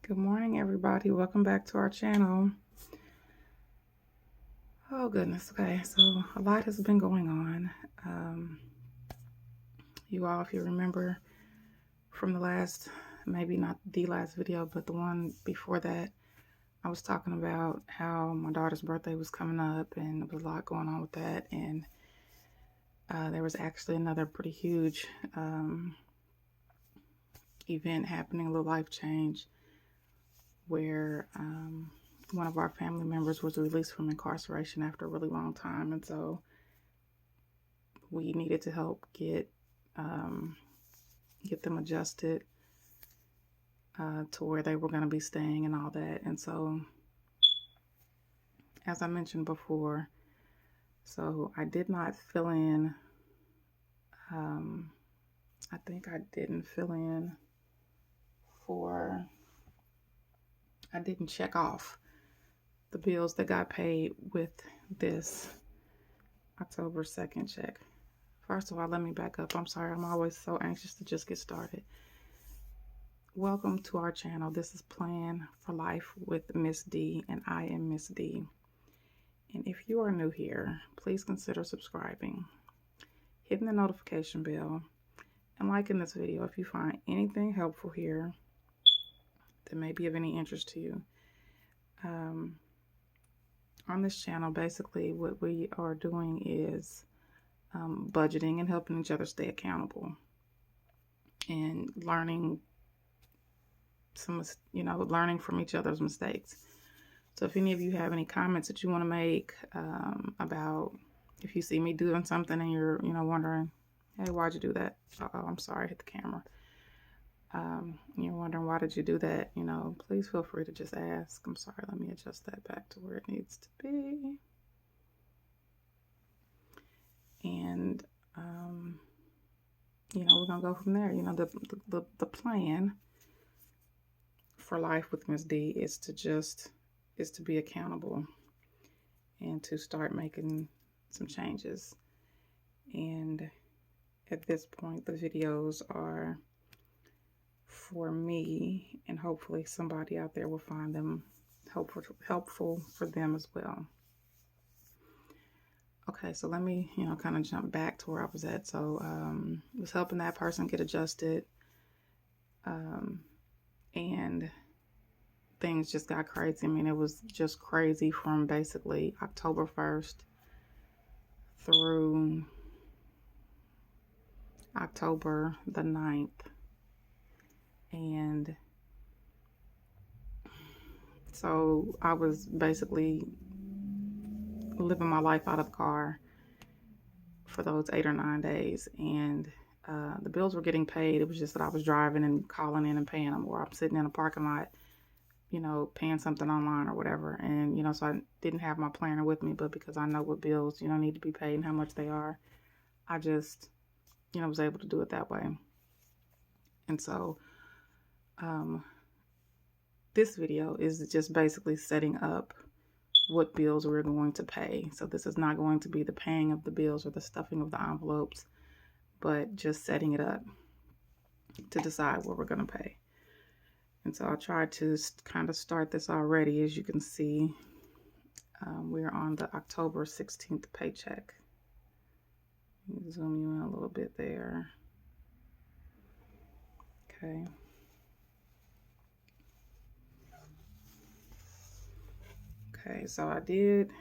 Good morning, everybody. Welcome back to our channel. Oh, goodness. Okay, so a lot has been going on. You all, if you remember from the last, maybe not the last video, but the one before that, I was talking about how my daughter's birthday was coming up and there was a lot going on with that. And there was actually another pretty huge event happening, a little life change, where one of our family members was released from incarceration after a really long time. And so we needed to help get them adjusted to where they were going to be staying and all that. And so, as I mentioned before, so I did not fill in, I think I didn't fill in I didn't check off the bills that got paid with this October 2nd check. First of all, let me back up. I'm sorry. I'm always so anxious to just get started. Welcome to our channel. This is Plan for Life with Miss D, and I am Miss D. And if you are new here, please consider subscribing, hitting the notification bell, and liking this video if you find anything helpful here that may be of any interest to you. On this channel, basically what we are doing is budgeting and helping each other stay accountable and learning learning from each other's mistakes. So if any of you have any comments that you want to make about if you see me doing something and you're wondering, hey, why'd you do that? I'm sorry, I hit the camera. You're wondering, why did you do that? Please feel free to just ask. I'm sorry, let me adjust that back to where it needs to be. And we're gonna go from there. The plan for life with Miss D is to be accountable and to start making some changes. And at this point, the videos are for me, and hopefully somebody out there will find them helpful for them as well. Okay, so let me kind of jump back to where I was at. So I was helping that person get adjusted, and things just got crazy. I mean, it was just crazy from basically October 1st through October the 9th. And so I was basically living my life out of the car for those 8 or 9 days. And the bills were getting paid. It was just that I was driving and calling in and paying them, or I'm sitting in a parking lot, paying something online or whatever. And, so I didn't have my planner with me, but because I know what bills, need to be paid and how much they are, I just, was able to do it that way. And so this video is just basically setting up what bills we're going to pay. So this is not going to be the paying of the bills or the stuffing of the envelopes, but just setting it up to decide what we're going to pay. And so I tried to kind of start this already. As you can see, we're on the October 16th paycheck. Let me zoom you in a little bit there. Okay. Okay, so I did,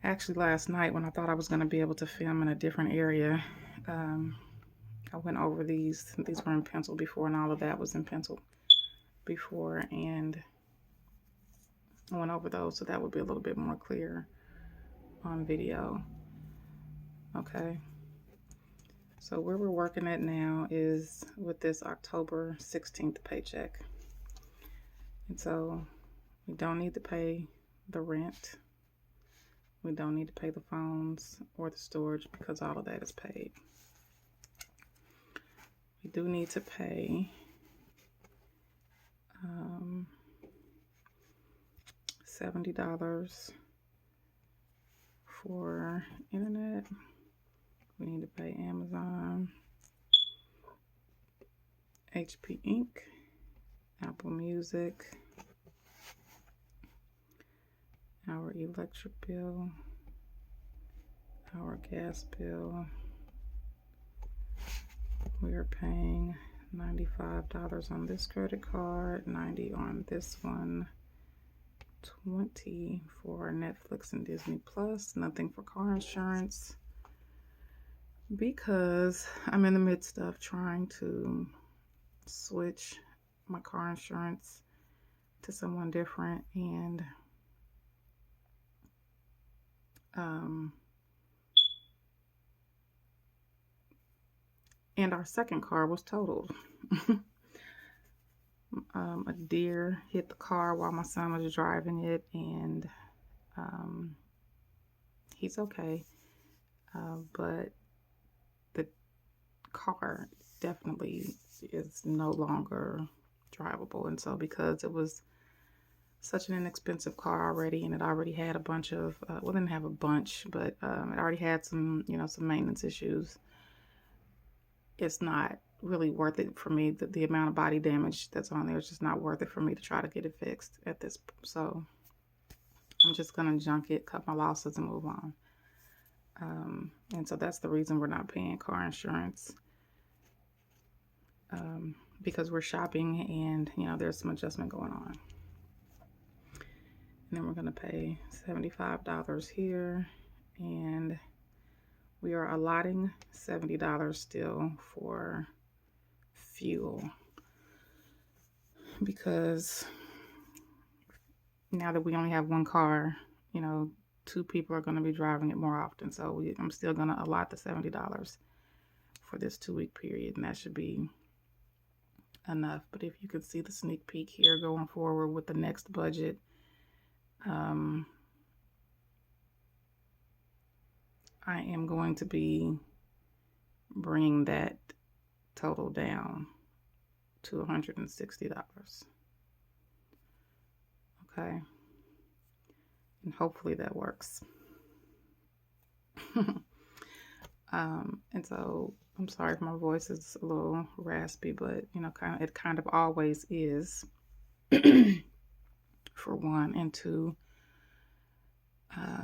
actually last night when I thought I was going to be able to film in a different area, I went over these were in pencil before, and all of that was in pencil before, and I went over those so that would be a little bit more clear on video. Okay, so where we're working at now is with this October 16th paycheck. And so we don't need to pay the rent. We don't need to pay the phones or the storage because all of that is paid. We do need to pay $70 for internet. We need to pay Amazon, HP Inc., Apple Music, our electric bill, our gas bill. We are paying $95 on this credit card, $90 on this one, $20 for Netflix and Disney Plus, nothing for car insurance, because I'm in the midst of trying to switch my car insurance to someone different, and our second car was totaled. A deer hit the car while my son was driving it, and he's okay, but the car definitely is no longer drivable. And so, because it was such an inexpensive car already, and it already had a bunch of well, didn't have a bunch, but it already had some some maintenance issues, it's not really worth it for me. The amount of body damage that's on there is just not worth it for me to try to get it fixed at this. So I'm just gonna junk it, cut my losses, and move on. And so that's the reason we're not paying car insurance, because we're shopping, and there's some adjustment going on. And then we're gonna pay $75 here, and we are allotting $70 still for fuel, because now that we only have one car, 2 people are going to be driving it more often. So I'm still going to allot the $70 for this 2-week period, and that should be enough. But if you can see the sneak peek here going forward with the next budget, I am going to be bringing that total down to $160. Okay. And hopefully that works. And so I'm sorry if my voice is a little raspy, but it kind of always is, for one, and two, I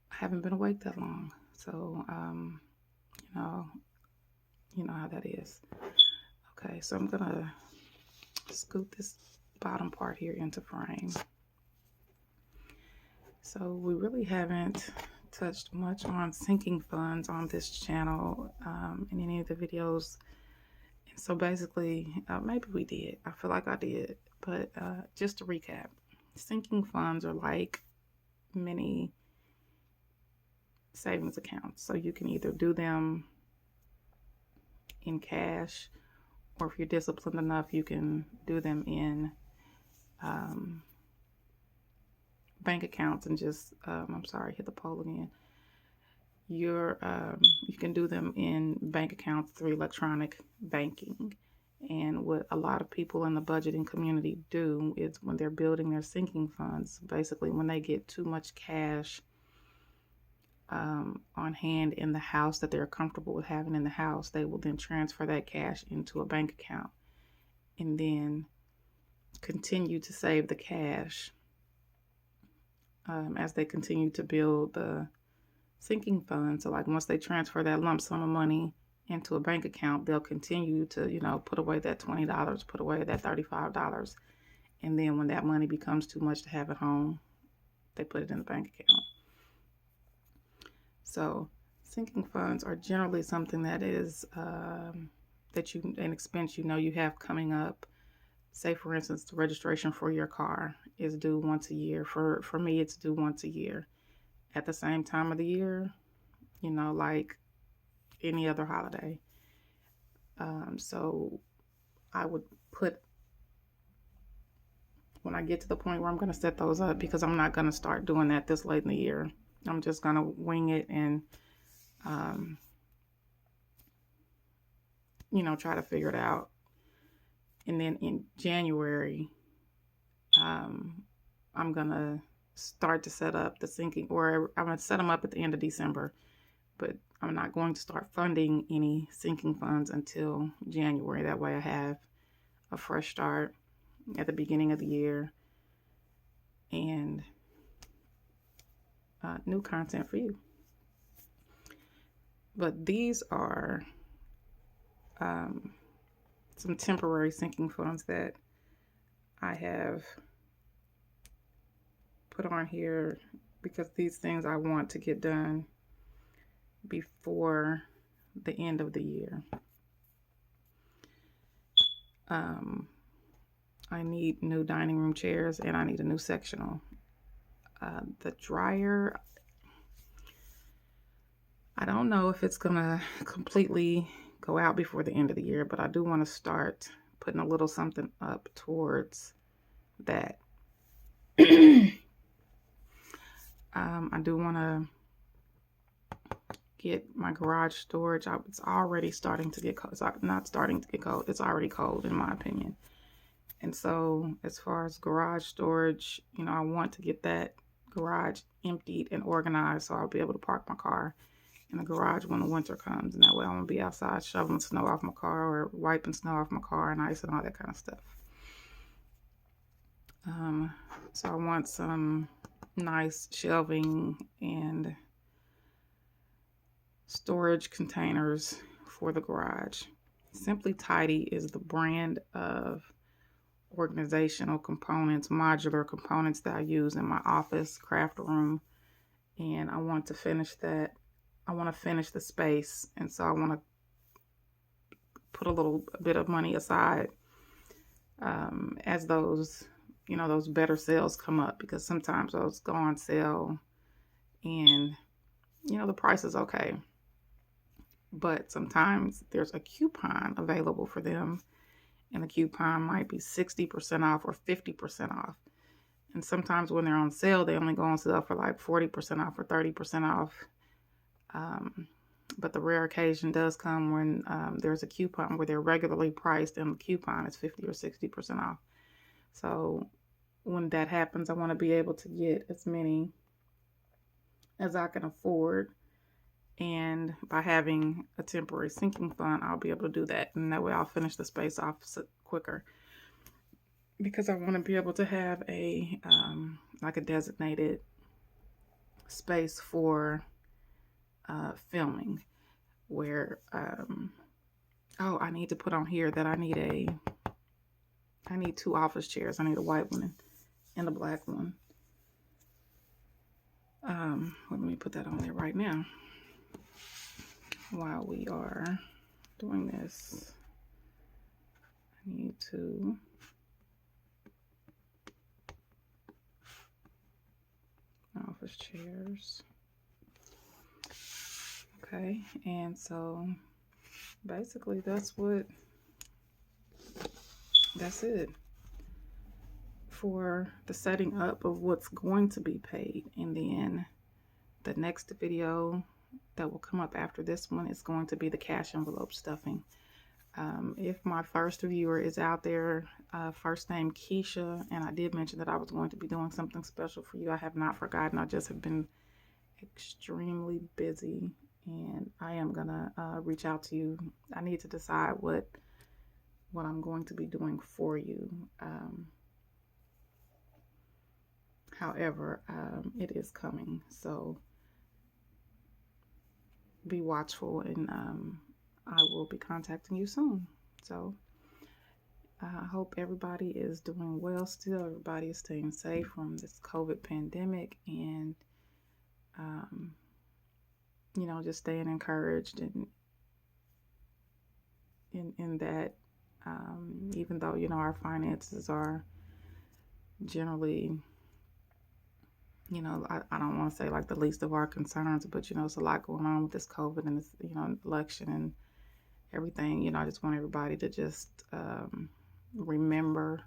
haven't been awake that long, so you know how that is. Okay, so I'm gonna scoot this bottom part here into frame. So we really haven't touched much on sinking funds on this channel in any of the videos. And so basically, maybe we did. I feel like I did. But just to recap, sinking funds are like mini savings accounts. So you can either do them in cash, or if you're disciplined enough, you can do them in bank accounts and just, I'm sorry, hit the poll again. You can do them in bank accounts through electronic banking. And what a lot of people in the budgeting community do is, when they're building their sinking funds, basically when they get too much cash on hand in the house that they're comfortable with having in the house, they will then transfer that cash into a bank account and then continue to save the cash as they continue to build the sinking fund. So like once they transfer that lump sum of money into a bank account, they'll continue to, put away that $20, put away that $35. And then when that money becomes too much to have at home, they put it in the bank account. So sinking funds are generally something that is an expense you have coming up. Say, for instance, the registration for your car is due once a year. For me, it's due once a year at the same time of the year, like any other holiday. So I would put, when I get to the point where I'm going to set those up, because I'm not going to start doing that this late in the year. I'm just going to wing it and, try to figure it out. And then in January, I'm going to start to set up the sinking, or I'm going to set them up at the end of December, but I'm not going to start funding any sinking funds until January. That way I have a fresh start at the beginning of the year, and new content for you. But these are some temporary sinking funds that I have put on here because these things I want to get done before the end of the year. I need new dining room chairs and I need a new sectional. The dryer, I don't know if it's gonna completely go out before the end of the year, but I do want to start putting a little something up towards that. I do want to get my garage storage. It's already starting to get cold. It's not starting to get cold. It's already cold in my opinion. And so as far as garage storage, you know, I want to get that garage emptied and organized so I'll be able to park my car in the garage when the winter comes. And that way I won't be outside shoveling snow off my car or wiping snow off my car and ice and all that kind of stuff. So I want some nice shelving and storage containers for the garage. Simply Tidy is the brand of organizational components, modular components that I use in my office, craft room, and I want to finish that. I want to finish the space, and so I want to put a bit of money aside as those, you know, those better sales come up, because sometimes those go on sale and, you know, the price is okay, but sometimes there's a coupon available for them, and the coupon might be 60% off or 50% off. And sometimes when they're on sale, they only go on sale for like 40% off or 30% off. But the rare occasion does come when there's a coupon where they're regularly priced and the coupon is 50 or 60% off. So when that happens, I want to be able to get as many as I can afford. And by having a temporary sinking fund, I'll be able to do that. And that way I'll finish the space off quicker. Because I want to be able to have a like a designated space for filming where I need to put on here that I need 2 office chairs. I need a white one and a black one. Let me put that on there right now while we are doing this. I need to office chairs. Okay, and so basically that's it for the setting up of what's going to be paid. And then the next video that will come up after this one is going to be the cash envelope stuffing. If my first viewer is out there, first name Keisha, and I did mention that I was going to be doing something special for you. I have not forgotten. I just have been extremely busy, and I am gonna reach out to you. I need to decide what I'm going to be doing for you. However, it is coming, so be watchful, and I will be contacting you soon. So I hope everybody is doing well still. Everybody is staying safe from this COVID pandemic, and you know, just staying encouraged and in that even though, you know, our finances are generally, you know, I don't want to say like the least of our concerns, but you know, it's a lot going on with this COVID and this, you know, election and everything. You know, I just want everybody to just remember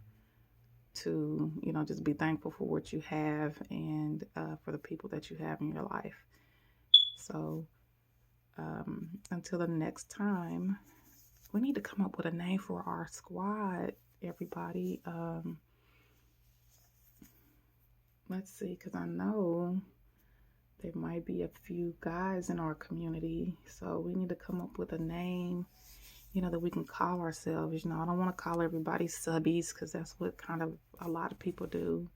to, you know, just be thankful for what you have, and for the people that you have in your life. So until the next time, we need to come up with a name for our squad, everybody. Let's see, because I know there might be a few guys in our community, so we need to come up with a name that we can call ourselves. I don't want to call everybody subbies, because that's what kind of a lot of people do.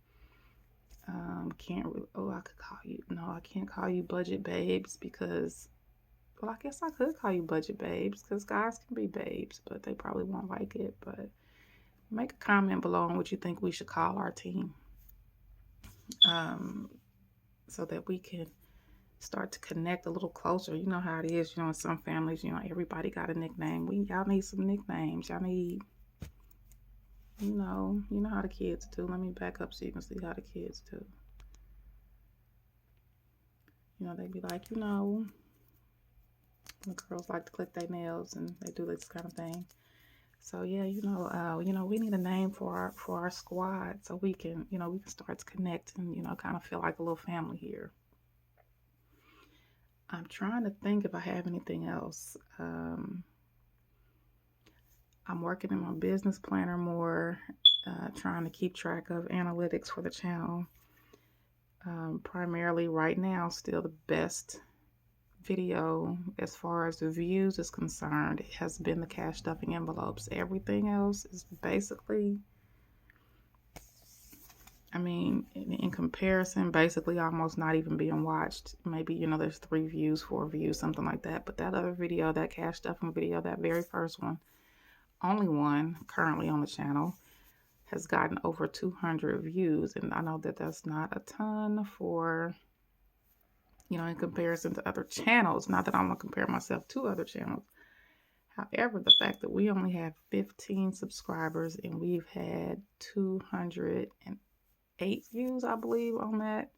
Can't really, oh, I could call you, no, I can't call you budget babes, because, well, I guess I could call you budget babes, because guys can be babes, but they probably won't like it. But make a comment below on what you think we should call our team, so that we can start to connect a little closer. You know how it is, in some families, everybody got a nickname. Y'all need some nicknames. Y'all need, you know how the kids do. Let me back up so you can see how the kids do. They be like, the girls like to click their nails and they do this kind of thing. So yeah, we need a name for our squad, so we can, we can start to connect and, kind of feel like a little family here. I'm trying to think if I have anything else. I'm working in my business planner more, trying to keep track of analytics for the channel. Primarily right now, still the best video as far as the views is concerned, it has been the cash stuffing envelopes. Everything else is basically, in comparison, basically almost not even being watched. Maybe, there's 3 views, 4 views, something like that. But that other video, that cash stuffing video, that very first one, only one currently on the channel, has gotten over 200 views. And I know that that's not a ton for, in comparison to other channels. Not that I want to compare myself to other channels. However, the fact that we only have 15 subscribers and we've had 208 views, I believe, on that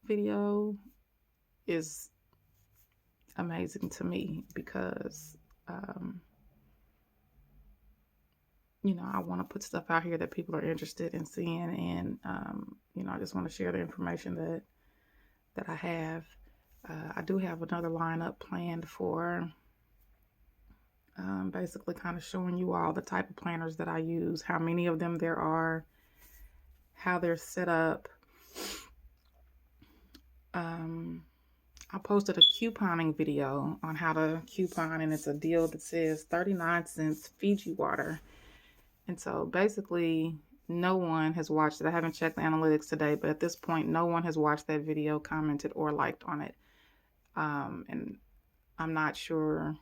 video is amazing to me, because, I want to put stuff out here that people are interested in seeing. And, I just want to share the information that I have. I do have another lineup planned for basically kind of showing you all the type of planners that I use, how many of them there are, how they're set up. I posted a couponing video on how to coupon, and it's a deal that says 39 cents Fiji water. And so basically no one has watched it. I haven't checked the analytics today, but at this point, no one has watched that video, commented, or liked on it. And I'm not sure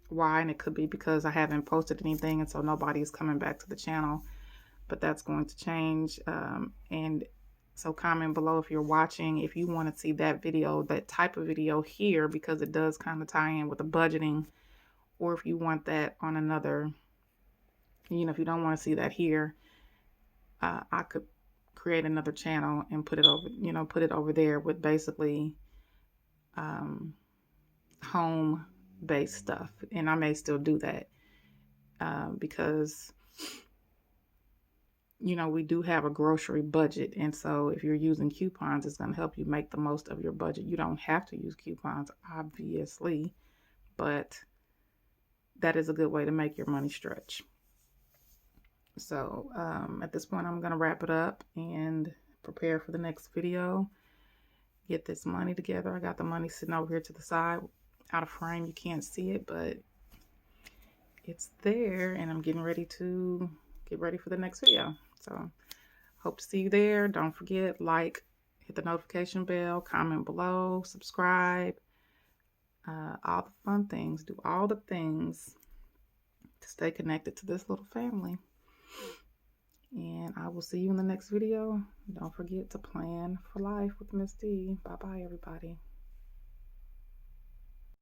why, and it could be because I haven't posted anything, and so nobody's coming back to the channel, but that's going to change. And so comment below if you're watching, if you want to see that video, that type of video here, because it does kind of tie in with the budgeting, or if you want that on another, if you don't want to see that here, I could create another channel and put it over there with basically home based stuff. And I may still do that because we do have a grocery budget, and so if you're using coupons, it's going to help you make the most of your budget. You don't have to use coupons, obviously, but that is a good way to make your money stretch. So at this point, I'm going to wrap it up and prepare for the next video. Get this money together. I got the money sitting over here to the side, out of frame. You can't see it, but it's there, and I'm getting ready to get ready for the next video. So hope to see you there. Don't forget, hit the notification bell, comment below, subscribe, all the fun things. Do all the things to stay connected to this little family. And I will see you in the next video. Don't forget to plan for life with Miss D. Bye-bye, everybody.